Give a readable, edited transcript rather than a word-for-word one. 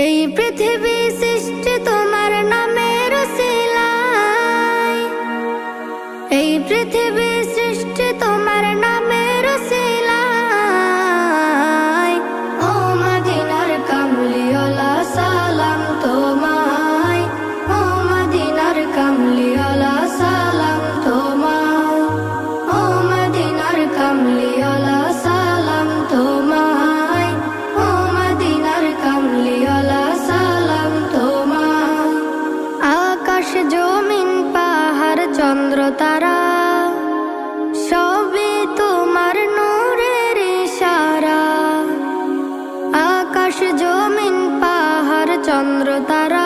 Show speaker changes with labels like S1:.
S1: এই পৃথিবী সৃষ্টি তোমার নামের উসিলায়, এই পৃথিবী সৃষ্টি তোমার নামের উসিলায়। ও মদিনার কামলিওয়ালা সালাম তোমায়, ও মদিনার কামলিওয়ালা সালাম তোমায়, ও মদিনার কামলিওয়ালা সালাম তোমায়, ও মদিনার কামলিওয়ালা সালাম তোমায়। আকাশ জমিন পাহাড় চন্দ্র তারা সবই তোমার নূরের ইশারা। আকাশ জমিন পাহাড় চন্দ্র তারা